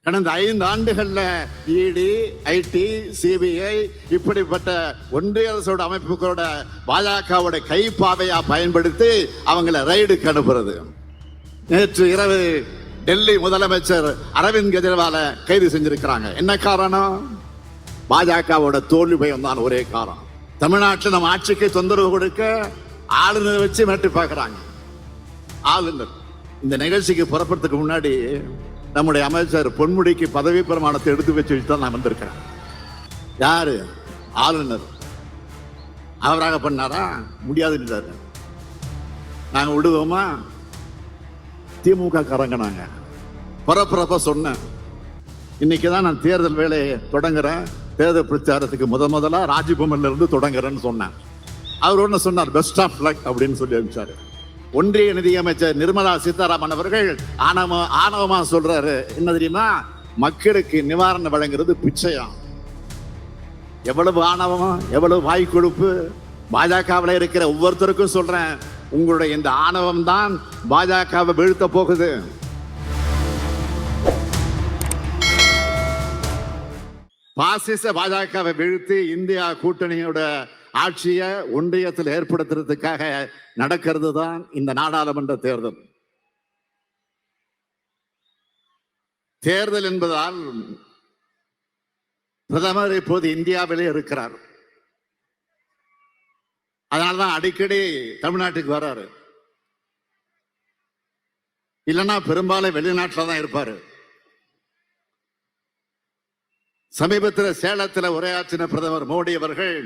கடந்த 5 ஆண்டுகள்ல இடி, ஐடி, சிபிஐ இப்படிப்பட்ட ஒன்றிய அரசோட அமைப்புகளோட பாஜகவோட கைப்பாவையா பயன்படுத்தி அவங்களை ரைடுக்கு அனுப்புறது. நேற்று இரவு டெல்லி முதலமைச்சர் அரவிந்த் கெஜ்ரிவால கைது செஞ்சிருக்கிறாங்க. என்ன காரணம்? பாஜகவோட தோல்வி பயம் தான் ஒரே காரணம். தமிழ்நாட்டில் நம்ம ஆட்சிக்கு தொந்தரவு கொடுக்க ஆளுநர் வச்சு மிரட்டி பார்க்கிறாங்க. ஆளுநர் இந்த நிகழ்ச்சிக்கு புறப்படுறதுக்கு முன்னாடி நம்முடைய அமைச்சர் பொன்முடிக்கு பதவி பிரமாணத்தை எடுத்து வச்சு தான் நான் வந்திருக்கிறேன். யாரு? ஆளுநர். அவராக பண்ணாரா? முடியாதுன்றாரு. நாங்க விடுவோமா? திமுக காரங்க நாங்க புறப்புறப்ப சொன்னேன். இன்னைக்குதான் நான் தேர்தல் வேலையை தொடங்குறேன், தேர்தல் பிரச்சாரத்துக்கு முதலா ராஜ்பவன்ல இருந்து தொடங்குறேன்னு சொன்னேன். அவர் ஒண்ணு சொன்னார், பெஸ்ட் ஆஃப் லக் அப்படின்னு சொல்லி அனுப்பிச்சாரு. ஒன்றிய நிதியமைச்சர் நிர்மலா சீதாராமன் அவர்கள் ஆணவமா சொல்றாரு, என்ன தெரியுமா? மக்களுக்கு நிவாரணம் வழங்குறது பிச்சையா. எவ்வளவு ஆணவம், எவ்வளவு வாய் கொழுப்பு! பாஜகவில் இருக்கிற ஒவ்வொருத்தருக்கும் சொல்றேன், உங்களுடைய இந்த ஆணவம் தான் பாஜகவை வீழ்த்த போகுது. பாசிச பாஜகவை வீழ்த்தி இந்தியா கூட்டணியோட ஆட்சியை ஒன்றியத்தில் ஏற்படுத்துறதுக்காக நடக்கிறது தான் இந்த நாடாளுமன்ற தேர்தல். தேர்தல் என்பதால் பிரதமர் இப்போது இந்தியாவிலே இருக்கிறார். அதனால்தான் அடிக்கடி தமிழ்நாட்டுக்கு வர்றாரு. இல்லைன்னா பெரும்பாலும் வெளிநாட்டில் தான் இருப்பாரு. சமீபத்தில் சேலத்தில் உரையாற்றின பிரதமர் மோடி அவர்கள்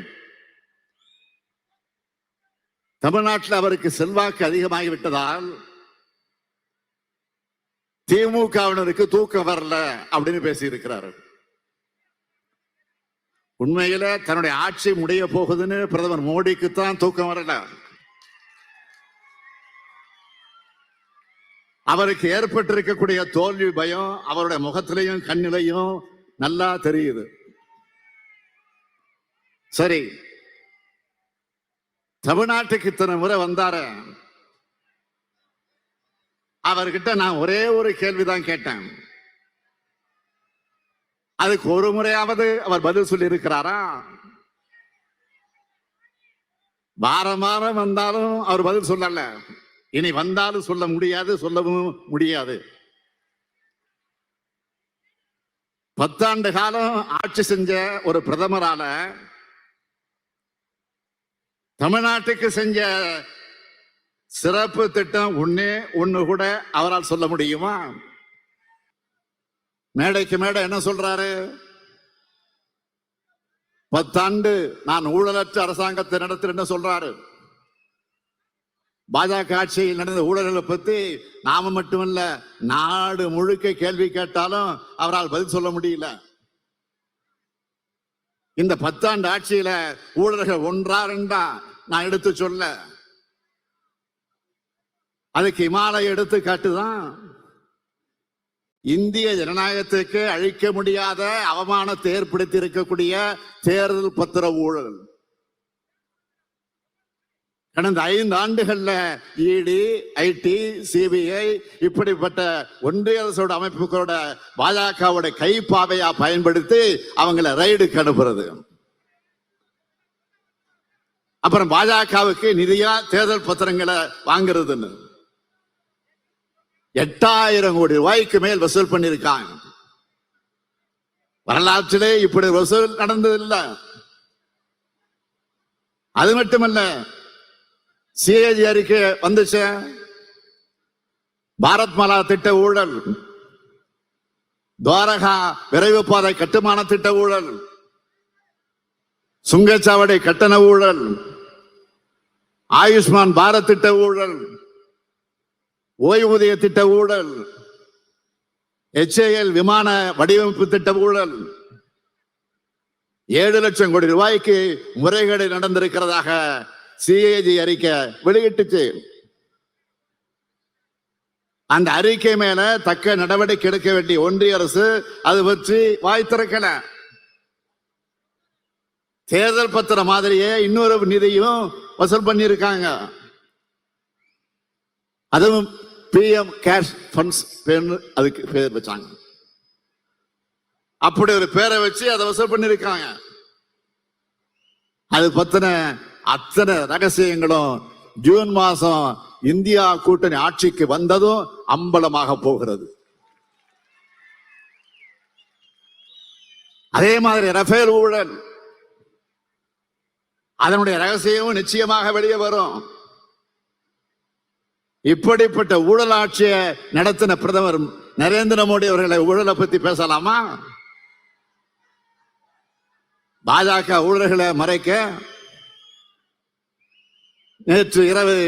தமிழ்நாட்டில் அவருக்கு செல்வாக்கு அதிகமாகிவிட்டதால் திமுகவினருக்கு தூக்கம் வரல அப்படின்னு பேசி இருக்கிறார். உண்மையில தன்னுடைய ஆட்சி முடிய போகுதுன்னு பிரதமர் மோடிக்கு தான் தூக்கம் வரல. அவருக்கு ஏற்பட்டிருக்கக்கூடிய தோல்வி பயம் அவருடைய முகத்திலையும் கண்ணிலையும் நல்லா தெரியுது. சரி, தமிழ்நாட்டுக்கு இத்தனை முறை வந்தாரு, அவர்கிட்ட நான் ஒரே ஒரு கேள்விதான் கேட்டேன். அதுக்கு ஒரு முறையாவது அவர் பதில் சொல்லி இருக்கிறாரா? வாரம் வாரம் வந்தாலும் அவர் பதில் சொல்லல. இனி வந்தாலும் சொல்ல முடியாது, சொல்லவும் முடியாது. 10 ஆண்டு காலம் ஆட்சி செஞ்ச ஒரு பிரதமரால தமிழ்நாட்டுக்கு செஞ்ச சிறப்பு திட்டம் ஒண்ணு கூட அவரால் சொல்ல முடியுமா? மேடைக்கு மேடை என்ன சொல்றாரு? 10 ஆண்டு நான் ஊழலற்ற அரசாங்கத்தை நடத்த என்ன சொல்றாரு? பாஜக ஆட்சியில் நடந்த ஊழல்களை பத்தி நாம மட்டுமல்ல, நாடு முழுக்க கேள்வி கேட்டாலும் அவரால் பதில் சொல்ல முடியல. இந்த 10 ஆண்டு ஆட்சியில ஊழல்கள் ஒன்றா ரெண்டா நான் எடுத்து சொல்ல, அதுக்கு இமாலய எடுத்துக்காட்டுதான் இந்திய ஜனநாயகத்துக்கு அழிக்க முடியாத அவமானத்தை ஏற்படுத்தி இருக்கக்கூடிய தேர்தல் பத்திர ஊழல். கடந்த 5 ஆண்டுகள்ல இடி, ஐடி, சிபிஐ இப்படிப்பட்ட ஒன்றிய அரசோட அமைப்புகளோட பாஜகவோட கைப்பாவையா பயன்படுத்தி அவங்களை ரைடுக்கு அனுப்புறது. அப்புறம் பாஜகவுக்கு நிதியா தேர்தல் பத்திரங்களை வாங்குறதுன்னு 8000 கோடி ரூபாய்க்கு மேல் வசூல் பண்ணிருக்காங்க. வரலாற்றிலே இப்படி வசூல் நடந்ததில்லை. அது மட்டுமல்ல, சிஏஜி அறிக்கை வந்துச்சு. பாரத் மாலா திட்ட ஊழல், துவாரகா விரைவு பாதை கட்டுமான திட்ட ஊழல், சுங்கச்சாவடி கட்டண ஊழல், ஆயுஷ்மான் பாரத் திட்ட ஊழல், ஓய்வூதிய திட்ட ஊழல், HAL விமான வடிவமைப்பு திட்ட ஊழல், 7 லட்சம் கோடி ரூபாய்க்கு முறைகேடு நடந்திருக்கிறதாக சிஏஜி அறிக்கை வெளியிட்டுச்சு. அந்த அறிக்கை மேல தக்க நடவடிக்கை எடுக்க வேண்டிய ஒன்றிய அரசு அது பற்றி வாய் திறக்கல. தேர்தல் பத்திர மாதிரியே இன்னொரு நிதியும் வசூல் பண்ணியிருக்காங்க. அதுவும் PM கேஷ் ஃபண்ட்ஸ் அதுக்கு பேர் வச்சாங்க. அப்படி ஒரு பேரை வச்சு அதை வசூல் பண்ணிருக்காங்க. அது பத்தின அத்தனை ரகசியங்களும் ஜூன் மாசம் இந்தியா கூட்டணி ஆட்சிக்கு வந்ததும் அம்பலமாக போகிறது. அதே மாதிரி ரஃபேல் ஊழல், அதனுடைய ரகசியமும் நிச்சயமாக வெளியே வரும். இப்படிப்பட்ட ஊழல் ஆட்சியை நடத்தின பிரதமர் நரேந்திர மோடி அவர்களை ஊழலை பத்தி பேசலாமா? பாஜக ஊழல்களை மறைக்க நேற்று இரவு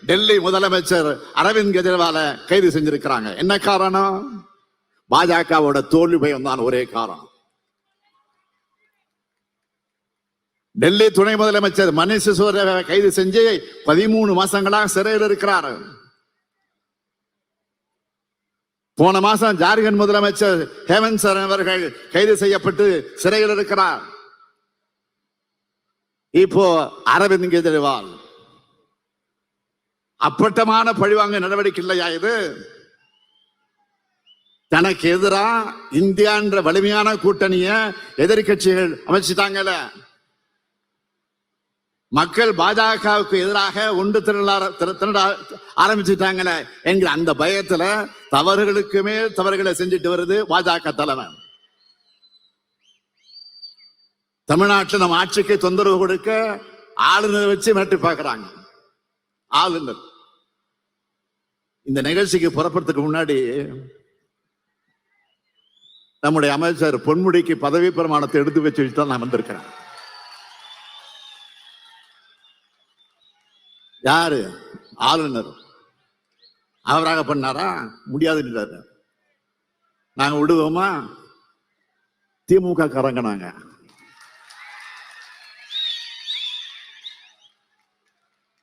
டெல்லி முதலமைச்சர் அரவிந்த் கெஜ்ரிவால கைது செஞ்சிருக்கிறாங்க. என்ன காரணம்? பாஜகவோட தோல்வி பயம் தான் ஒரே காரணம். டெல்லி துணை முதலமைச்சர் மணீஷ் சிசோடியா கைது செஞ்சு 13 மாசங்களாக சிறையில் இருக்கிறார். போன மாசம் ஜார்க்கண்ட் முதலமைச்சர் ஹேமந்த் சோரன் அவர்கள் கைது செய்யப்பட்டு சிறையில் இருக்கிறார். இப்போ அரவிந்த் கெஜ்ரிவால். அப்பட்டமான பழிவாங்க நடவடிக்கை இல்லையா இது? தனக்கு எதிராக இந்தியா என்ற வலிமையான கூட்டணிய எதிர்கட்சிகள் அமைச்சிட்டாங்கல்ல, மக்கள் பாஜகவுக்கு எதிராக ஒன்று திரள ஆரம்பிச்சுட்டாங்கல்ல என்கிற அந்த பயத்துல தவறுகளுக்கு மேல் தவறுகளை செஞ்சுட்டு வருது பாஜக தலைமை. தமிழ்நாட்டில் நம்ம ஆட்சிக்கு தொந்தரவு கொடுக்க ஆளுநர் வச்சு மிரட்டி பார்க்கிறாங்க. ஆளுநர் இந்த நிகழ்ச்சிக்கு புறப்படுறதுக்கு முன்னாடி நம்முடைய அமைச்சர் பொன்முடிக்கு பதவி பிரமாணத்தை எடுத்து வச்சு தான் நான் வந்திருக்கிறேன். யாரு? ஆளுநர். அவராக பண்ணாரா? முடியாதுன்னு நாங்க விடுவோமா? திமுக காரங்க நாங்க.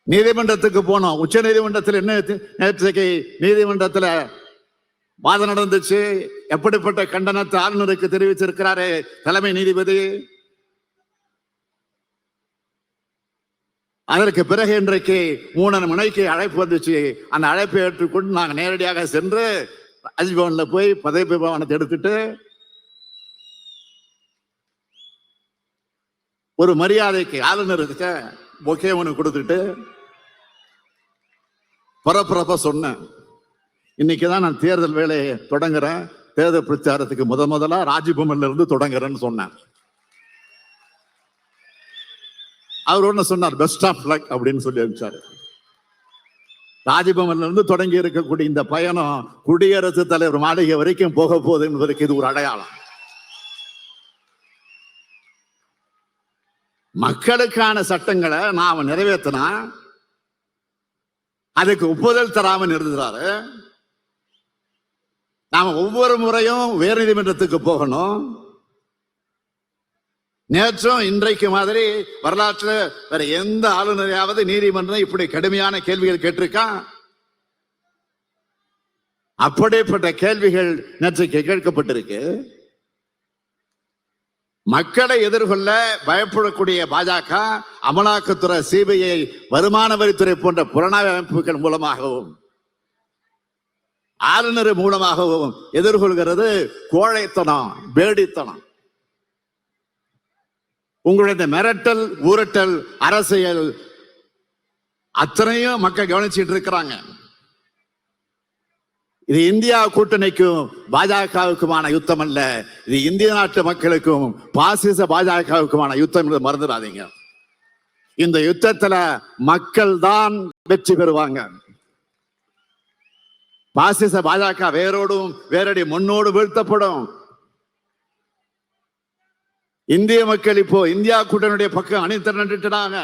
நீதிமன்றத்துக்கு போனோம். உச்ச நீதிமன்றத்தில் என்ன நேற்றைக்கு நீதிமன்றத்தில் வாதம் நடந்துச்சு. எப்படிப்பட்ட கண்டனத்தை ஆளுநருக்கு தெரிவிச்சிருக்கிறாரு தலைமை நீதிபதி. அதற்கு பிறகு இன்றைக்கு 3 மணிக்கு அழைப்பு வந்துச்சு. அந்த அழைப்பை ஏற்றுக்கொண்டு நாங்கள் நேரடியாக சென்று ராஜ்பவன்ல போய் பதவி பிரமாணத்தை எடுத்துட்டு ஒரு மரியாதைக்கு ஆளுநருக்கு பொக்கே ஒன்று கொடுத்துட்டு பரபரப்பா சொன்னேன். இன்னைக்குதான் நான் தேர்தல் வேலையை தொடங்குறேன், தேர்தல் பிரச்சாரத்துக்கு முதலா ராஜ்பவன்ல இருந்து தொடங்குறேன்னு சொன்னேன். அவர் ஒண்ணு சொன்னார், பெஸ்ட் ஆஃப் லக் அப்படின்னு சொல்லி அனுப்பிச்சாரு. ராஜ்பவன்ல இருந்து தொடங்கி இருக்கக்கூடிய இந்த பயணம் குடியரசுத் தலைவர் மாளிகை வரைக்கும் போக போகுது என்பதற்கு இது ஒரு அடையாளம். மக்களுக்கான சட்டங்களை நாம நிறைவேற்றினா அதுக்கு ஒப்புதல் தராமல் இருந்துறாரு. நாம ஒவ்வொரு முறையும் உயர் நீதிமன்றத்துக்கு போகணும். நேற்றும் இன்றைக்கு மாதிரி வரலாற்று வேற எந்த ஆளுநரையாவது நீதிமன்றம் இப்படி கடுமையான கேள்விகள் கேட்டிருக்கா? அப்படிப்பட்ட கேள்விகள் நேற்றைக்கு கேட்கப்பட்டிருக்கு. மக்களை எதிர்கொள்ள பயப்படக்கூடிய பாஜக அமலாக்கத்துறை, சிபிஐ, வருமான வரித்துறை போன்ற புலனாய்வு அமைப்புகள் மூலமாகவும் ஆளுநர் மூலமாகவும் எதிர்கொள்கிறது கோழைத்தனம், பேடித்தனம். உங்களுடைய மிரட்டல், ஊரட்டல் அரசியல் அத்தனையும் மக்கள் கவனிச்சுட்டு இருக்கிறாங்க. இது இந்தியா கூட்டணிக்கும் பாஜகவுக்குமான யுத்தம் அல்ல, இது இந்திய நாட்டு மக்களுக்கும் பாசிச பாஜகவுக்குமான யுத்தம் என்று மறந்துடாதீங்க. இந்த யுத்தத்துல மக்கள் தான் வெற்றி பெறுவாங்க. பாசிச பாஜக வேரோடும் வேரடி முன்னோடு வீழ்த்தப்படும். இந்திய மக்கள் இப்போ இந்தியா கூட்டணியுடைய பக்கம் அணிதிரண்டுட்டாங்க.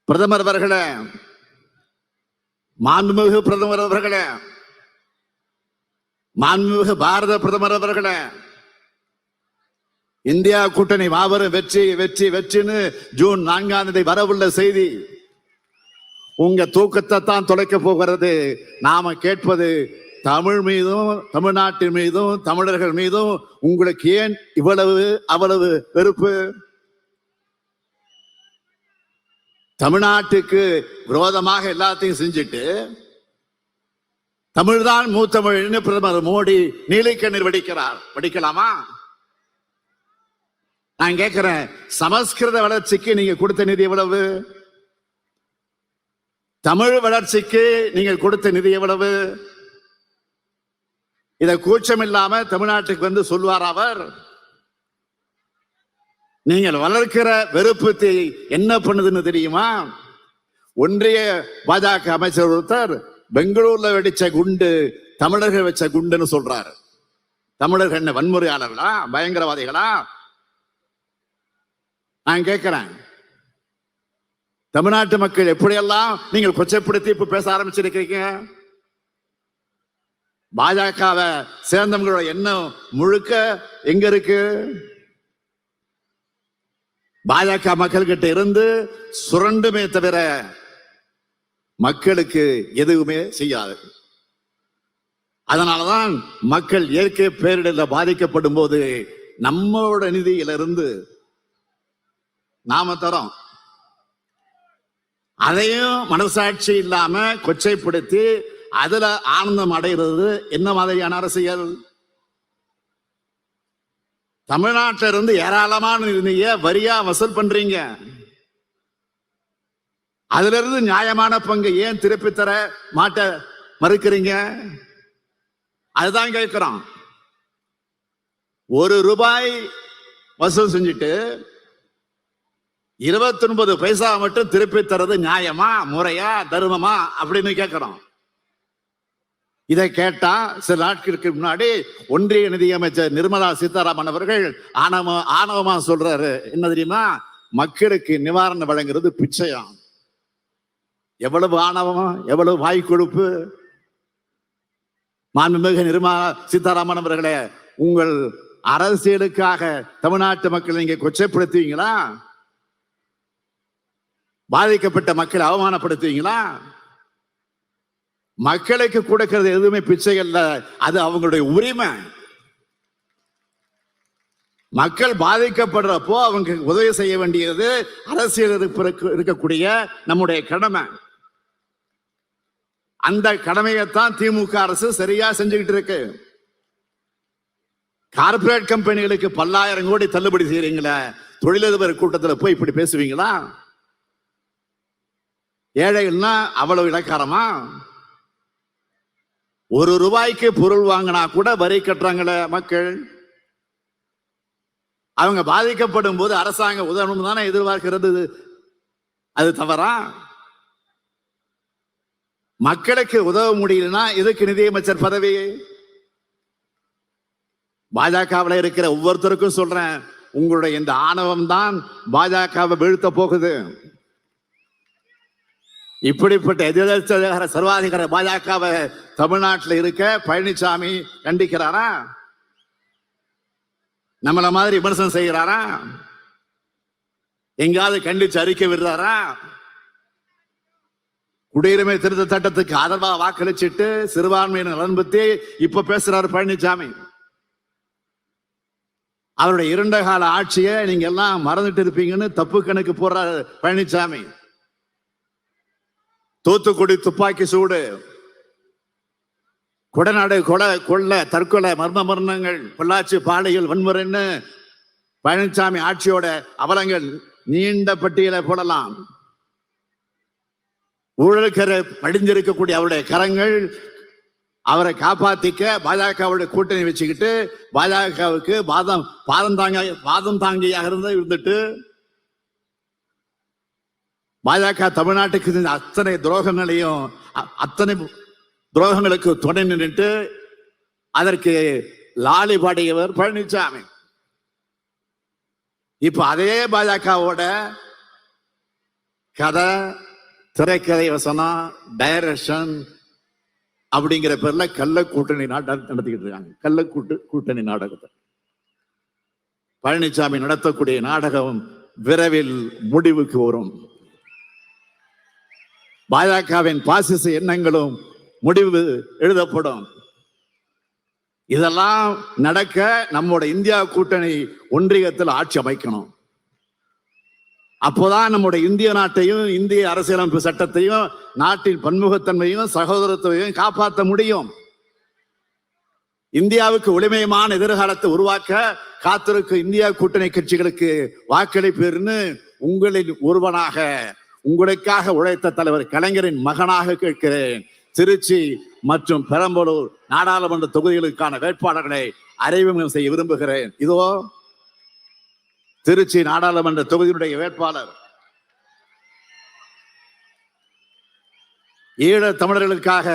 பிரதமர் அவர்களே, மாண்புமிகு பிரதமர் அவர்களே, மாண்புமிகு பாரத பிரதமர் அவர்களே, இந்தியா கூட்டணி மாபெரும் வெற்றி வெற்றி வெற்றின்னு ஜூன் 4ஆம் தேதி வரவுள்ள செய்தி உங்க தூக்கத்தை தான் தொலைக்க போகிறது. நாம கேட்பது தமிழ் மீதும் தமிழ்நாட்டின் மீதும் தமிழர்கள் மீதும் உங்களுக்கு ஏன் இவ்வளவு அவ்வளவு வெறுப்பு? தமிழ்நாட்டுக்கு விரோதமாக எல்லாத்தையும் செஞ்சுட்டு தமிழ்தான் மூத்தமிழ் பிரதமர் மோடி நீலிக்கண்ணீர் வடிக்கிறார். வடிக்கலாமா? நான் கேட்கிறேன், சமஸ்கிருத வளர்ச்சிக்கு நீங்க கொடுத்த நிதி எவ்வளவு? தமிழ் வளர்ச்சிக்கு நீங்கள் கொடுத்த நிதி எவ்வளவு? இத கூச்சம் இல்லாம தமிழ்நாட்டுக்கு வந்து சொல்வார் அவர். நீங்கள் வளர்க்கிற வெறுப்பு தீ என்ன பண்ணுதுன்னு தெரியுமா? ஒன்றிய பாஜக அமைச்சர் ஒருத்தர் பெங்களூர்ல வெடிச்ச குண்டு தமிழர்கள் வச்ச குண்டுன்னு சொல்றாரு. தமிழர்கள் என்ன வன்முறையாளர்களா, பயங்கரவாதிகளா? நான் கேட்கிறேன், தமிழ்நாட்டு மக்கள் எப்படியெல்லாம் நீங்கள் கொச்சைப்படுத்தி இப்ப பேச ஆரம்பிச்சிருக்கீங்க? பாஜகவை சேர்ந்தவங்களோட எண்ணம் முழுக்க எங்க இருக்கு? பாஜக மக்கள் கிட்ட இருந்து சுரண்டுமே தவிர மக்களுக்கு எதுவுமே செய்யாது. அதனாலதான் மக்கள் இயற்கை பேரிடரில் பாதிக்கப்படும் போது நம்மளோட நிதியிலிருந்து நாம தரோம். அதையும் மனசாட்சி இல்லாம கொச்சைப்படுத்தி அதுல ஆனந்தம் அடைகிறது என்ன மாதிரியான அரசியல்? தமிழ்நாட்டில இருந்து ஏராளமான நிதியை வரியா வசூல் பண்றீங்க. அதுல இருந்து நியாயமான பங்கு ஏன் திருப்பி தர மாட்ட மறுக்கிறீங்க? அதுதான் கேட்கிறோம். ₹1 வசூல் செஞ்சுட்டு 29 பைசா மட்டும் திருப்பி தரது நியாயமா, முறையா, தர்மமா அப்படின்னு கேட்கிறோம். இதை கேட்டா சில நாட்களுக்கு முன்னாடி ஒன்றிய நிதியமைச்சர் நிர்மலா சீதாராமன் அவர்கள் ஆணவமா சொல்றாரு, என்ன தெரியுமா? மக்களுக்கு நிவாரணம் வழங்குறது பிச்சையாம். எவ்வளவு ஆணவம், எவ்வளவு வாய் கொழுப்பு! மாண்புமிகு நிர்மலா சீதாராமன் அவர்களே, உங்கள் அரசியலுக்காக தமிழ்நாட்டு மக்களை நீங்க கொச்சைப்படுத்துவீங்களா? பாதிக்கப்பட்ட மக்களை அவமானப்படுத்துவீங்களா? மக்களுக்கு கொடுக்கிறது எதுவுமே பிச்சை அல்ல, அது அவங்களுடைய உரிமை. மக்கள் பாதிக்கப்படுறப்போ அவங்க உதவி செய்ய வேண்டியது அரசியல் இருக்கக்கூடிய நம்முடைய கடமை. அந்த கடமையைத்தான் திமுக அரசு சரியா செஞ்சுக்கிட்டு இருக்கு. கார்பரேட் கம்பெனிகளுக்கு பல்லாயிரம் கோடி தள்ளுபடி செய்யறீங்களா? தொழிலதிபர் கூட்டத்தில் போய் இப்படி பேசுவீங்களா? ஏழைகள்னா அவ்வளவு இலக்காரமா? ₹1 பொருள் வாங்கினா கூட வரி கட்டுறாங்களே மக்கள். அவங்க பாதிக்கப்படும் போது அரசாங்கம் உதவணும் தானே எதிர்பார்க்கிறது. அது தவறா? மக்களுக்கு உதவ முடியலன்னா இதுக்கு நிதியமைச்சர் பதவி? பாஜகவில் இருக்கிற ஒவ்வொருத்தருக்கும் சொல்றேன், உங்களுடைய இந்த ஆணவம் தான் பாஜகவை வீழ்த்த போகுது. இப்படிப்பட்ட எதிர்கட்சி சர்வாதிகார பாஜகவை தமிழ்நாட்டில் இருக்க பழனிசாமி கண்டிக்கிறாரா? நம்மள மாதிரி விமர்சனம் செய்கிறாரா? எங்காவது கண்டிச்சு அறிக்கை விடுறாரா? குடியுரிமை திருத்த சட்டத்துக்கு ஆதரவா வாக்களிச்சிட்டு சிறுபான்மையினர் நலன் பத்தி இப்ப பேசுறாரு பழனிசாமி. அவருடைய 2 கால ஆட்சியை நீங்க எல்லாம் மறந்துட்டு இருப்பீங்கன்னு தப்பு கணக்கு போடுறாரு பழனிசாமி. தூத்துக்குடி துப்பாக்கி சூடு, கொடநாடு கொள்ள தற்கொலை, மர்ம மரணங்கள், பொள்ளாச்சி பாலியல் வன்முறைன்னு பழனிசாமி ஆட்சியோட அவலங்கள் நீண்ட பட்டியலை போடலாம். ஊழலுக்கு படிஞ்சிருக்கக்கூடிய அவருடைய கரங்கள் அவரை காப்பாத்திக்க பாஜகவுடைய கூட்டணி வச்சுக்கிட்டு பாஜகவுக்கு பாதம் தாங்கியாக இருந்துட்டு பாஜக தமிழ்நாட்டுக்கு அத்தனை துரோகங்களையும் அத்தனை துரோகங்களுக்கு துணை நின்றுட்டு அதற்கு லாலி பாடியவர் பழனிசாமி. இப்ப அதே பாஜகவோட கதை, திரைக்கதை, வசனம், டைரக்ஷன் அப்படிங்கிற பேர்ல கள்ள கூட்டணி நடத்திக்கிட்டு இருக்காங்க. கள்ள கூட்டணி நாடகத்தை பழனிசாமி நடத்தக்கூடிய நாடகம் விரைவில் முடிவுக்கு வரும். பாஜகவின் பாசிச எண்ணங்களும் முடிவு எழுதப்படும். இதெல்லாம் நடக்க நம்மோட இந்தியா கூட்டணி ஒன்றியத்தில் ஆட்சி அமைக்கணும். அப்போதான் நம்முடைய இந்திய நாட்டையும் இந்திய அரசியலமைப்பு சட்டத்தையும் நாட்டின் பன்முகத்தன்மையும் சகோதரத்தையும் காப்பாற்ற முடியும். இந்தியாவுக்கு ஒளிமயமான எதிர்காலத்தை உருவாக்க காத்திருக்கும் இந்தியா கூட்டணி கட்சிகளுக்கு வாக்களிப்பீர்னு உங்களில் ஒருவனாக உங்களுக்காக உழைத்த தலைவர் கலைஞரின் மகனாக கேட்கிறேன். திருச்சி மற்றும் பெரம்பலூர் நாடாளுமன்ற தொகுதிகளுக்கான வேட்பாளர்களை அறிமுகம் செய்ய விரும்புகிறேன். இதோ திருச்சி நாடாளுமன்ற தொகுதியினுடைய வேட்பாளர், ஈழத் தமிழர்களுக்காக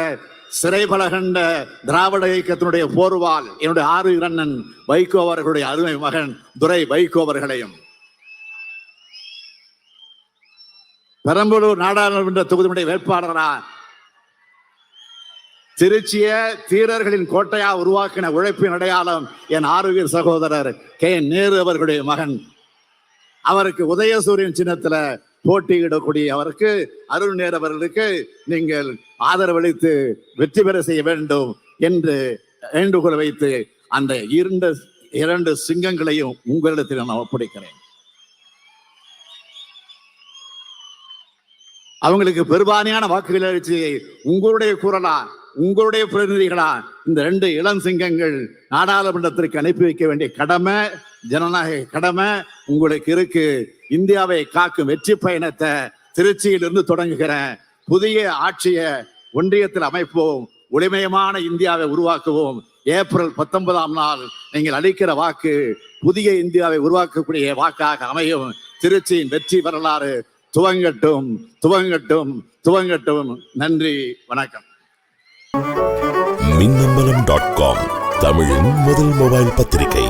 சிறைபலகண்ட திராவிட இயக்கத்தினுடைய போர்வால் என்னுடைய 6 இரண்ணன் வைகோ அவர்களுடைய அருமை மகன் துரை வைகோ அவர்களையும், பெரம்பலூர் நாடாளுமன்ற தொகுதியினுடைய வேட்பாளரா திருச்சிய தீரர்களின் கோட்டையா உருவாக்கின உழைப்பின் அடையாளம் என் ஆரோக்கிய சகோதரர் கே நேரு அவர்களுடைய மகன், அவருக்கு உதயசூரியன் சின்னத்துல போட்டியிடக்கூடிய அவருக்கு அருள் நேரு அவர்களுக்கு நீங்கள் ஆதரவளித்து வெற்றி பெற செய்ய வேண்டும் என்று வேண்டுகோள் வைத்து அந்த 2 சிங்கங்களையும் உங்களிடத்தில் நான் ஒப்படைக்கிறேன். அவங்களுக்கு பெரும்பான்மையான வாக்குகளை அளித்து உங்களுடைய குரலா உங்களுடைய பிரதிநிதிகளா இந்த 2 இளம் சிங்கங்கள் நாடாளுமன்றத்திற்கு அனுப்பி வைக்க வேண்டிய கடமை, ஜனநாயக கடமை உங்களுக்கு இருக்கு. இந்தியாவை காக்கும் வெற்றி பயணத்தை திருச்சியிலிருந்து தொடங்குகிறேன். புதிய ஆட்சியை ஒன்றியத்தில் அமைப்போம், ஒளிமயமான இந்தியாவை உருவாக்குவோம். ஏப்ரல் 19ஆம் நாள் நீங்கள் அளிக்கிற வாக்கு புதிய இந்தியாவை உருவாக்கக்கூடிய வாக்காக அமையும். திருச்சியின் வெற்றி வரலாறு துவங்கட்டும், துவங்கட்டும், துவங்கட்டும். நன்றி, வணக்கம். மின்னம்பலம்.com தமிழின் முதல் மொபைல் பத்திரிகை.